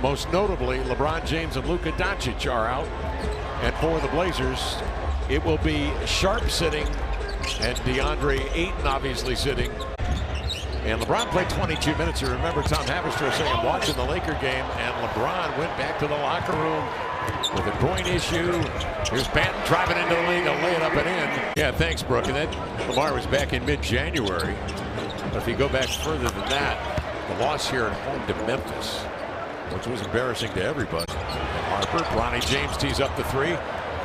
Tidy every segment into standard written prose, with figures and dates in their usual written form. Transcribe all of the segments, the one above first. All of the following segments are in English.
Most notably, LeBron James and Luka Doncic are out. And for the Blazers, it will be Sharp sitting and DeAndre Ayton obviously sitting. And LeBron played 22 minutes. You remember Tom Haberstroh saying, I'm watching the Laker game, and LeBron went back to the locker room with a groin issue. Here's Banton driving into the lane, he'll lay it up and in. Yeah, thanks, Brooke. And that Lamar was back in mid-January. But if you go back further than that, the loss here at home to Memphis, which was embarrassing to everybody. And Harper, Bronny James tees up the three.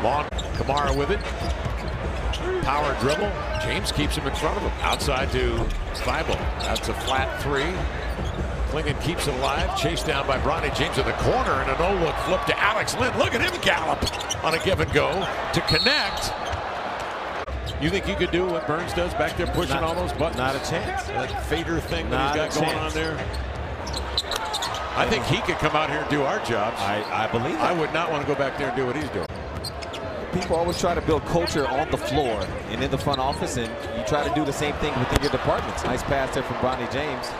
Long, Kamara with it. Power dribble. James keeps him in front of him. Outside to Thibault. That's a flat three. Klingon keeps it alive. Chased down by Bronny James in the corner, and a no-look flip to Alex Len. Look at him gallop on a give and go to connect. You think you could do what Burns does back there, pushing all those buttons? Not a chance. That fader thing that he's got going on there. I think he could come out here and do our jobs. I believe it. I would not want to go back there and do what he's doing. People always try to build culture on the floor and in the front office, and you try to do the same thing within your departments. Nice pass there from Bronny James.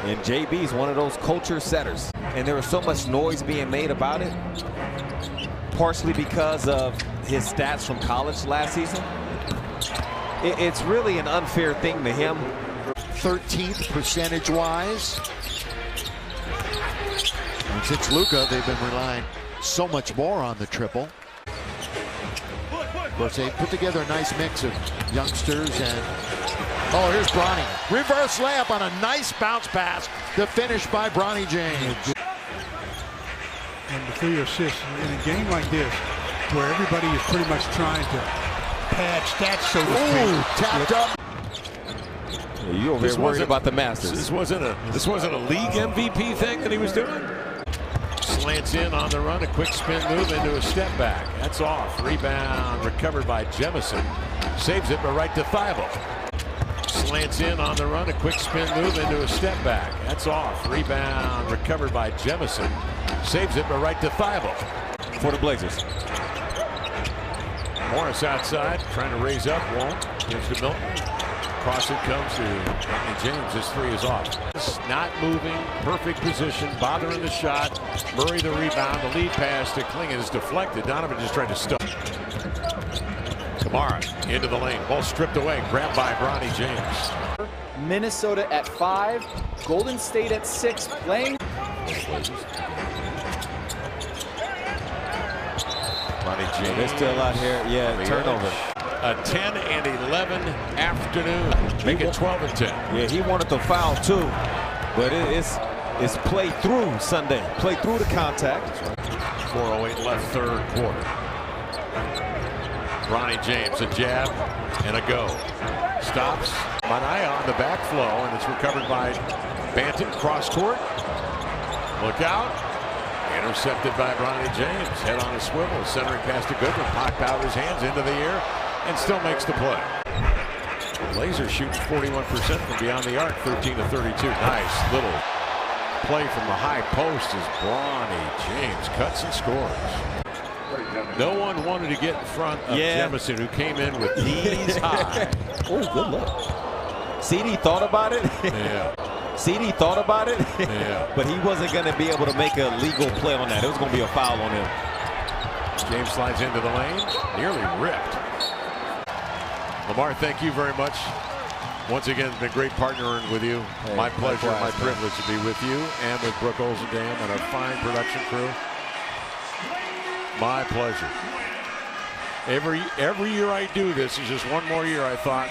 And JB is one of those culture setters. And there was so much noise being made about it, partially because of his stats from college last season. It's really an unfair thing to him. 13th percentage-wise. And since Luka, they've been relying so much more on the triple. Of course, they put together a nice mix of youngsters and... Oh, here's Bronny. Reverse layup on a nice bounce pass. The finish by Bronny James. And the 3 assists in a game like this, where everybody is pretty much trying to pad stats, so to speak. Tapped up. You over here worried about the Masters. This wasn't a league MVP thing that he was doing. Slants in on the run, a quick spin move into a step back. That's off. Rebound recovered by Jemison. Saves it, but right to Thibault. Slants in on the run, a quick spin move into a step back. That's off. Rebound recovered by Jemison. Saves it, but right to Thibault. For the Blazers. Morris outside, trying to raise up, won't. Gives to Milton. Cross it comes to Bronny James. His three is off. Not moving, perfect position, bothering the shot. Murray the rebound, the lead pass to Klingon is deflected. Donovan just tried to stop. Kamara into the lane, ball stripped away, grabbed by Bronny James. Minnesota at 5, Golden State at 6, playing. Bronny James. They're still out here. Yeah, turnover. A 10 and 11 afternoon. Make it 12 and 10. Yeah, he wanted to foul too, but it's played through Sunday. Played through the contact. 4:08 left, third quarter. Bronny James, a jab and a go. Stops. Manaya on the back flow, and it's recovered by Banton. Cross court. Look out. Intercepted by Bronny James. Head on a swivel. Centering pass to Goodwin. Popped out his hands into the air and still makes the play. Blazers shooting 41% from beyond the arc. 13 to 32. Nice little play from the high post as Bronny James cuts and scores. No one wanted to get in front of Jemison, who came in with knees high. Oh, good look. CD thought about it. Yeah. CD thought about it. Yeah. But he wasn't going to be able to make a legal play on that. It was going to be a foul on him. James slides into the lane. Nearly ripped. Lamar, thank you very much. Once again, it's been great partnering with you. Hey, my pleasure, my privilege to be with you and with Brooke Olzendam and our fine production crew. My pleasure. Every year I do this is just one more year, I thought.